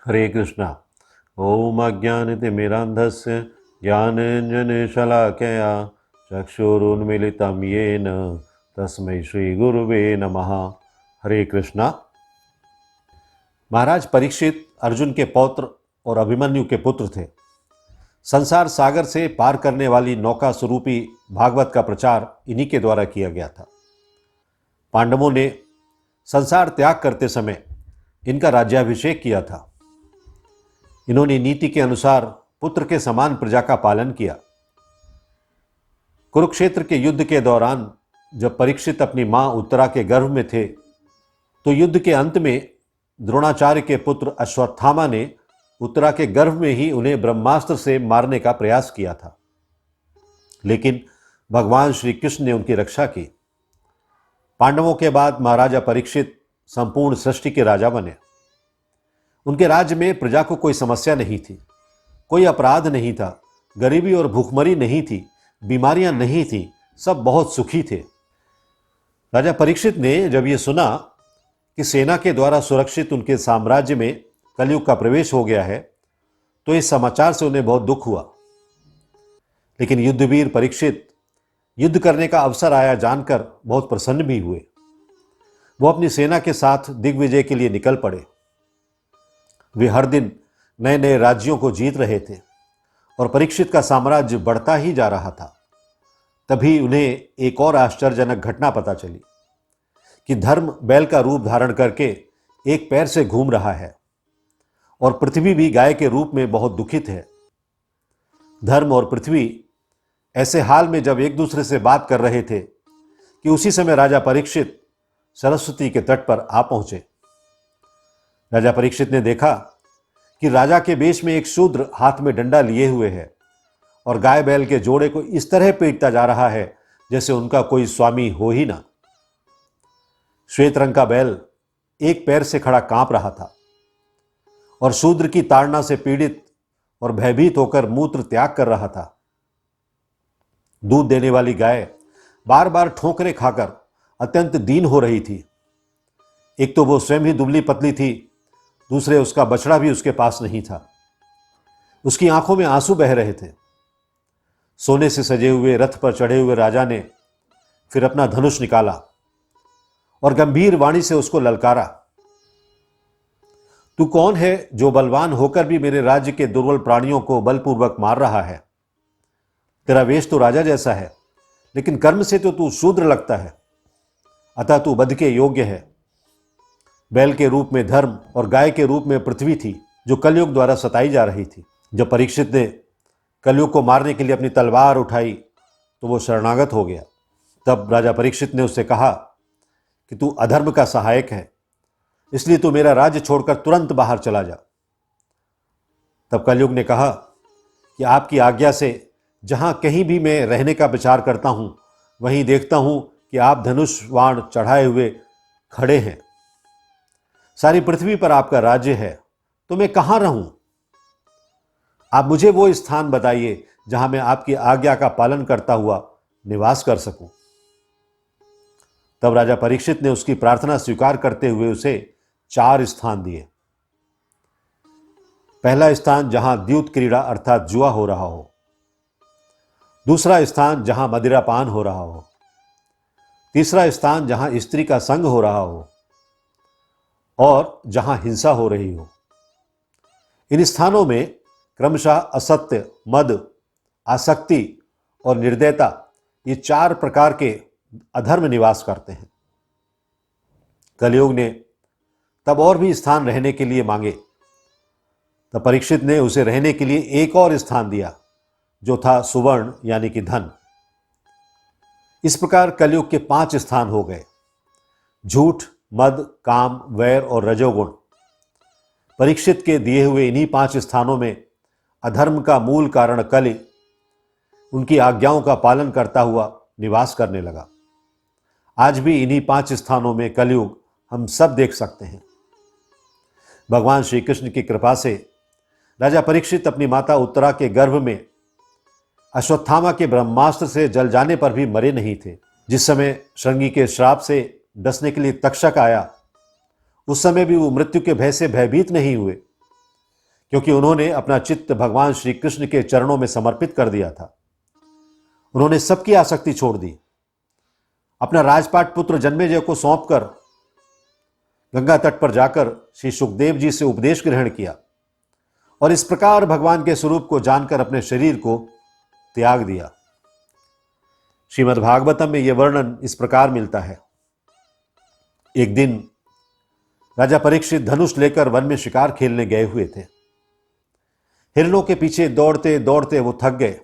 हरे कृष्णा। ओम अज्ञानतिमिरान्धस्य ज्ञानाञ्जनशलाकया चक्षुरुन्मीलितं येन तस्मै श्रीगुरुवे नमः। हरे कृष्णा। महाराज परीक्षित अर्जुन के पौत्र और अभिमन्यु के पुत्र थे। संसार सागर से पार करने वाली नौका स्वरूपी भागवत का प्रचार इन्हीं के द्वारा किया गया था। पांडवों ने संसार त्याग करते समय इनका राज्याभिषेक किया था। इन्होंने नीति के अनुसार पुत्र के समान प्रजा का पालन किया। कुरुक्षेत्र के युद्ध के दौरान जब परीक्षित अपनी मां उत्तरा के गर्भ में थे तो युद्ध के अंत में द्रोणाचार्य के पुत्र अश्वत्थामा ने उत्तरा के गर्भ में ही उन्हें ब्रह्मास्त्र से मारने का प्रयास किया था, लेकिन भगवान श्री कृष्ण ने उनकी रक्षा की। पांडवों के बाद महाराजा परीक्षित संपूर्ण सृष्टि के राजा बने। उनके राज्य में प्रजा को कोई समस्या नहीं थी, कोई अपराध नहीं था, गरीबी और भूखमरी नहीं थी, बीमारियां नहीं थी, सब बहुत सुखी थे। राजा परीक्षित ने जब यह सुना कि सेना के द्वारा सुरक्षित उनके साम्राज्य में कलयुग का प्रवेश हो गया है तो इस समाचार से उन्हें बहुत दुख हुआ। लेकिन युद्धवीर परीक्षित युद्ध करने का अवसर आया जानकर बहुत प्रसन्न भी हुए। वो अपनी सेना के साथ दिग्विजय के लिए निकल पड़े। वे हर दिन नए नए राज्यों को जीत रहे थे और परीक्षित का साम्राज्य बढ़ता ही जा रहा था। तभी उन्हें एक और आश्चर्यजनक घटना पता चली कि धर्म बैल का रूप धारण करके एक पैर से घूम रहा है और पृथ्वी भी गाय के रूप में बहुत दुखित है। धर्म और पृथ्वी ऐसे हाल में जब एक दूसरे से बात कर रहे थे कि उसी समय राजा परीक्षित सरस्वती के तट पर आ पहुंचे। राजा परीक्षित ने देखा कि राजा के वेश में एक शूद्र हाथ में डंडा लिए हुए है और गाय बैल के जोड़े को इस तरह पीटता जा रहा है जैसे उनका कोई स्वामी हो ही ना। श्वेत रंग का बैल एक पैर से खड़ा कांप रहा था और शूद्र की ताड़ना से पीड़ित और भयभीत होकर मूत्र त्याग कर रहा था। दूध देने वाली गाय बार बार ठोकरें खाकर अत्यंत दीन हो रही थी। एक तो वो स्वयं ही दुबली पतली थी, दूसरे उसका बछड़ा भी उसके पास नहीं था। उसकी आंखों में आंसू बह रहे थे। सोने से सजे हुए रथ पर चढ़े हुए राजा ने फिर अपना धनुष निकाला और गंभीर वाणी से उसको ललकारा, तू कौन है जो बलवान होकर भी मेरे राज्य के दुर्बल प्राणियों को बलपूर्वक मार रहा है? तेरा वेश तो राजा जैसा है, लेकिन कर्म से तो तू शूद्र लगता है, अतः तू वध के योग्य है। बैल के रूप में धर्म और गाय के रूप में पृथ्वी थी जो कलयुग द्वारा सताई जा रही थी। जब परीक्षित ने कलयुग को मारने के लिए अपनी तलवार उठाई तो वो शरणागत हो गया। तब राजा परीक्षित ने उससे कहा कि तू अधर्म का सहायक है, इसलिए तू मेरा राज्य छोड़कर तुरंत बाहर चला जा। तब कलयुग ने कहा कि आपकी आज्ञा से जहां कहीं भी मैं रहने का विचार करता हूं वहीं देखता हूं कि आप धनुष बाण चढ़ाए हुए खड़े हैं। सारी पृथ्वी पर आपका राज्य है, तो मैं कहां रहूं? आप मुझे वो स्थान बताइए जहां मैं आपकी आज्ञा का पालन करता हुआ निवास कर सकूं। तब राजा परीक्षित ने उसकी प्रार्थना स्वीकार करते हुए उसे 4 स्थान दिए। पहला स्थान जहां द्यूत क्रीड़ा अर्थात जुआ हो रहा हो, दूसरा स्थान जहां मदिरापान हो रहा हो, तीसरा स्थान जहां स्त्री का संग हो रहा हो और जहां हिंसा हो रही हो। इन स्थानों में क्रमशः असत्य, मद, आसक्ति और निर्दयता, ये 4 प्रकार के अधर्म निवास करते हैं। कलयुग ने तब और भी स्थान रहने के लिए मांगे। तब परीक्षित ने उसे रहने के लिए एक और स्थान दिया जो था सुवर्ण यानी कि धन। इस प्रकार कलयुग के 5 स्थान हो गए: झूठ, मद, काम, वैर और रजोगुण। परीक्षित के दिए हुए इन्हीं 5 स्थानों में अधर्म का मूल कारण कलि उनकी आज्ञाओं का पालन करता हुआ निवास करने लगा। आज भी इन्हीं 5 स्थानों में कलयुग हम सब देख सकते हैं। भगवान श्री कृष्ण की कृपा से राजा परीक्षित अपनी माता उत्तरा के गर्भ में अश्वत्थामा के ब्रह्मास्त्र से जल जाने पर भी मरे नहीं थे। जिस समय श्रृंगी के श्राप से डसने के लिए तक्षक आया, उस समय भी वो मृत्यु के भय से भयभीत नहीं हुए। क्योंकि उन्होंने अपना चित्त भगवान श्री कृष्ण के चरणों में समर्पित कर दिया था। उन्होंने सबकी आसक्ति छोड़ दी, अपना राजपाट पुत्र जन्मेजय को सौंपकर गंगा तट पर जाकर श्री सुखदेव जी से उपदेश ग्रहण किया और इस प्रकार भगवान के स्वरूप को जानकर अपने शरीर को त्याग दिया। श्रीमद् भागवतम में यह वर्णन इस प्रकार मिलता है। एक दिन राजा परीक्षित धनुष लेकर वन में शिकार खेलने गए हुए थे। हिरणों के पीछे दौड़ते दौड़ते वो थक गए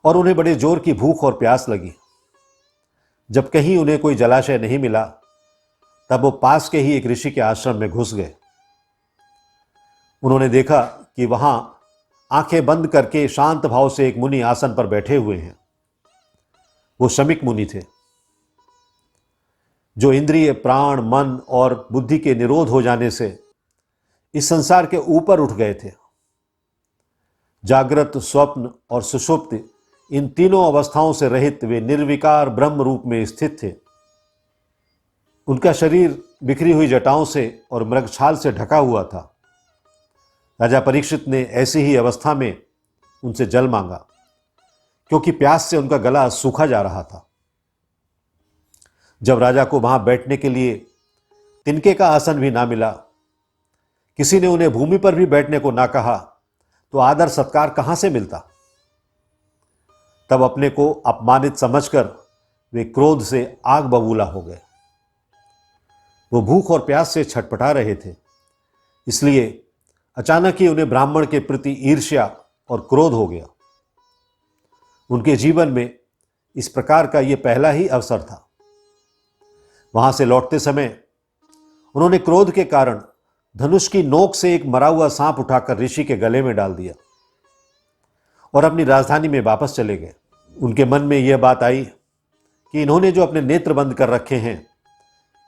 और उन्हें बड़े जोर की भूख और प्यास लगी। जब कहीं उन्हें कोई जलाशय नहीं मिला, तब वो पास के ही एक ऋषि के आश्रम में घुस गए। उन्होंने देखा कि वहां आंखें बंद करके शांत भाव से एक मुनि आसन पर बैठे हुए हैं। वो शमिक मुनि थे, जो इंद्रिय, प्राण, मन और बुद्धि के निरोध हो जाने से इस संसार के ऊपर उठ गए थे। जागृत, स्वप्न और सुषुप्ति, इन तीनों अवस्थाओं से रहित वे निर्विकार ब्रह्म रूप में स्थित थे। उनका शरीर बिखरी हुई जटाओं से और मृगछाल से ढका हुआ था। राजा परीक्षित ने ऐसी ही अवस्था में उनसे जल मांगा, क्योंकि प्यास से उनका गला सूखा जा रहा था। जब राजा को वहां बैठने के लिए तिनके का आसन भी ना मिला, किसी ने उन्हें भूमि पर भी बैठने को ना कहा, तो आदर सत्कार कहां से मिलता। तब अपने को अपमानित समझकर वे क्रोध से आग बबूला हो गए। वो भूख और प्यास से छटपटा रहे थे, इसलिए अचानक ही उन्हें ब्राह्मण के प्रति ईर्ष्या और क्रोध हो गया। उनके जीवन में इस प्रकार का यह पहला ही अवसर था। वहां से लौटते समय उन्होंने क्रोध के कारण धनुष की नोक से एक मरा हुआ सांप उठाकर ऋषि के गले में डाल दिया और अपनी राजधानी में वापस चले गए। उनके मन में यह बात आई कि इन्होंने जो अपने नेत्र बंद कर रखे हैं,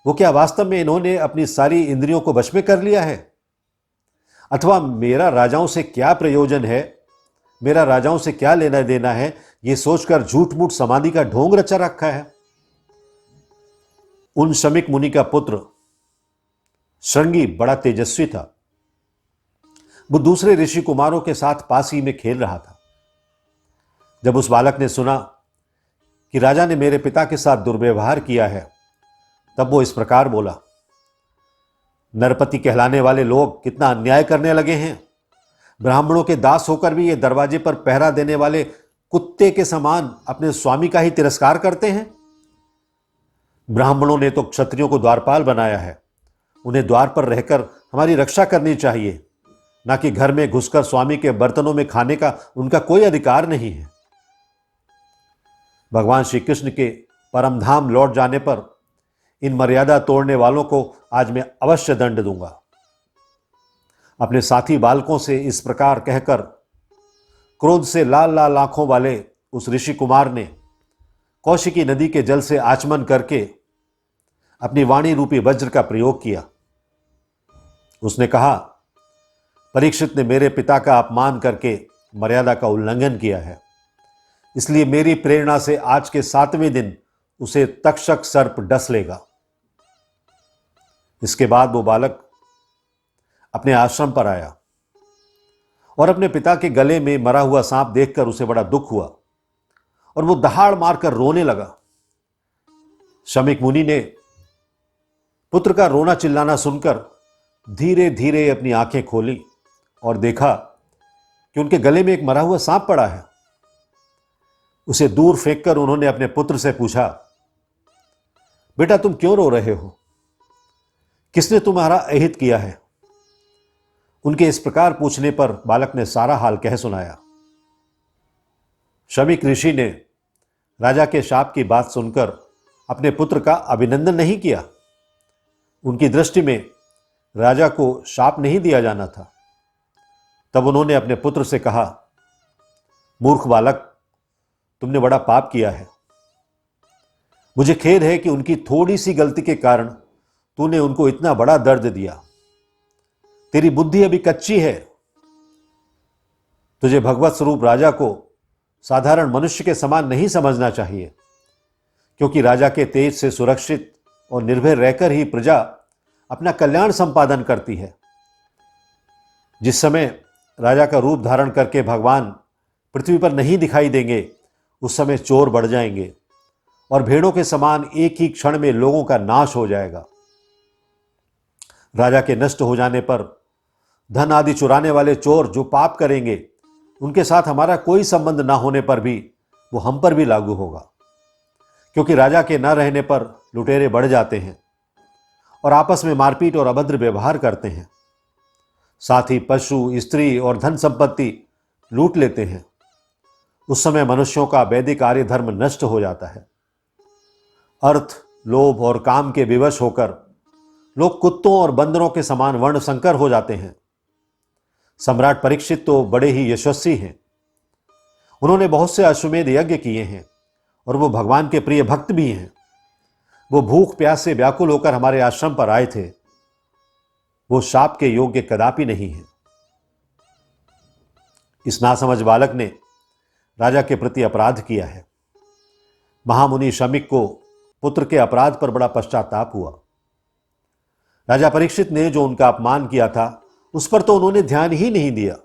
वो क्या वास्तव में इन्होंने अपनी सारी इंद्रियों को वश में कर लिया है? अथवा मेरा राजाओं से क्या प्रयोजन है, मेरा राजाओं से क्या लेना देना है, ये सोचकर झूठ मूठ समाधि का ढोंग रचा रखा है। उन शमिक मुनि का पुत्र श्रृंगी बड़ा तेजस्वी था। वो दूसरे ऋषि कुमारों के साथ पास ही में खेल रहा था। जब उस बालक ने सुना कि राजा ने मेरे पिता के साथ दुर्व्यवहार किया है, तब वो इस प्रकार बोला, नरपति कहलाने वाले लोग कितना अन्याय करने लगे हैं। ब्राह्मणों के दास होकर भी ये दरवाजे पर पहरा देने वाले कुत्ते के समान अपने स्वामी का ही तिरस्कार करते हैं। ब्राह्मणों ने तो क्षत्रियों को द्वारपाल बनाया है। उन्हें द्वार पर रहकर हमारी रक्षा करनी चाहिए, ना कि घर में घुसकर स्वामी के बर्तनों में खाने का उनका कोई अधिकार नहीं है। भगवान श्री कृष्ण के परम धाम लौट जाने पर इन मर्यादा तोड़ने वालों को आज मैं अवश्य दंड दूंगा। अपने साथी बालकों से इस प्रकार कहकर क्रोध से लाल लाल आंखों वाले उस ऋषि कुमार ने कौशिकी नदी के जल से आचमन करके अपनी वाणी रूपी वज्र का प्रयोग किया। उसने कहा, परीक्षित ने मेरे पिता का अपमान करके मर्यादा का उल्लंघन किया है, इसलिए मेरी प्रेरणा से आज के 7वें दिन उसे तक्षक सर्प डस लेगा। इसके बाद वो बालक अपने आश्रम पर आया और अपने पिता के गले में मरा हुआ सांप देखकर उसे बड़ा दुख हुआ और वो दहाड़ मारकर रोने लगा। शमिक मुनि ने पुत्र का रोना चिल्लाना सुनकर धीरे धीरे अपनी आंखें खोली और देखा कि उनके गले में एक मरा हुआ सांप पड़ा है। उसे दूर फेंककर उन्होंने अपने पुत्र से पूछा, बेटा तुम क्यों रो रहे हो? किसने तुम्हारा अहित किया है? उनके इस प्रकार पूछने पर बालक ने सारा हाल कह सुनाया। शमिक ऋषि ने राजा के शाप की बात सुनकर अपने पुत्र का अभिनंदन नहीं किया। उनकी दृष्टि में राजा को शाप नहीं दिया जाना था। तब उन्होंने अपने पुत्र से कहा, मूर्ख बालक, तुमने बड़ा पाप किया है। मुझे खेद है कि उनकी थोड़ी सी गलती के कारण तूने उनको इतना बड़ा दर्द दिया। तेरी बुद्धि अभी कच्ची है। तुझे भगवत स्वरूप राजा को साधारण मनुष्य के समान नहीं समझना चाहिए, क्योंकि राजा के तेज से सुरक्षित और निर्भय रहकर ही प्रजा अपना कल्याण संपादन करती है। जिस समय राजा का रूप धारण करके भगवान पृथ्वी पर नहीं दिखाई देंगे, उस समय चोर बढ़ जाएंगे और भेड़ों के समान एक ही क्षण में लोगों का नाश हो जाएगा। राजा के नष्ट हो जाने पर धन आदि चुराने वाले चोर जो पाप करेंगे, उनके साथ हमारा कोई संबंध ना होने पर भी वो हम पर भी लागू होगा, क्योंकि राजा के न रहने पर लुटेरे बढ़ जाते हैं और आपस में मारपीट और अभद्र व्यवहार करते हैं। साथ ही पशु, स्त्री और धन संपत्ति लूट लेते हैं। उस समय मनुष्यों का वैदिक आर्य धर्म नष्ट हो जाता है। अर्थ, लोभ और काम के विवश होकर लोग कुत्तों और बंदरों के समान वर्ण संकर हो जाते हैं। सम्राट परीक्षित तो बड़े ही यशस्वी हैं। उन्होंने बहुत से अश्वमेध यज्ञ किए हैं और वो भगवान के प्रिय भक्त भी हैं। वो भूख प्यास से व्याकुल होकर हमारे आश्रम पर आए थे। वो शाप के योग्य कदापि नहीं है। इस नासमझ बालक ने राजा के प्रति अपराध किया है। महामुनि शमीक को पुत्र के अपराध पर बड़ा पश्चाताप हुआ। राजा परीक्षित ने जो उनका अपमान किया था, उस पर तो उन्होंने ध्यान ही नहीं दिया।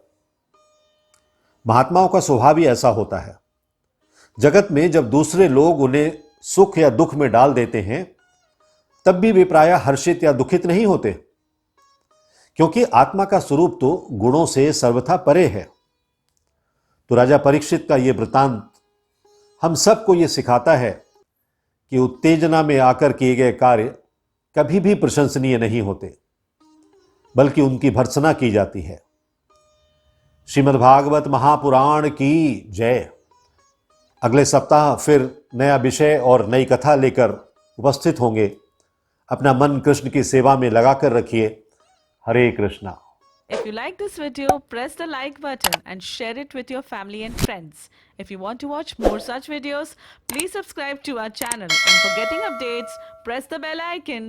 महात्माओं का स्वभाव ही ऐसा होता है। जगत में जब दूसरे लोग उन्हें सुख या दुख में डाल देते हैं, तब भी वे प्रायः हर्षित या दुखित नहीं होते, क्योंकि आत्मा का स्वरूप तो गुणों से सर्वथा परे है। तो राजा परीक्षित का यह वृतांत हम सबको यह सिखाता है कि उत्तेजना में आकर किए गए कार्य कभी भी प्रशंसनीय नहीं होते, बल्कि उनकी भर्त्सना की जाती है। श्रीमद्भागवत महापुराण की जय। अगले सप्ताह फिर नया विषय और नई कथा लेकर उपस्थित होंगे। अपना मन कृष्ण की सेवा में लगाकर रखिए। हरे Krishna. If you like this video, press the like button and share it with your family and friends. If you want to watch more such videos, please subscribe to our channel, and for getting updates, press the bell icon.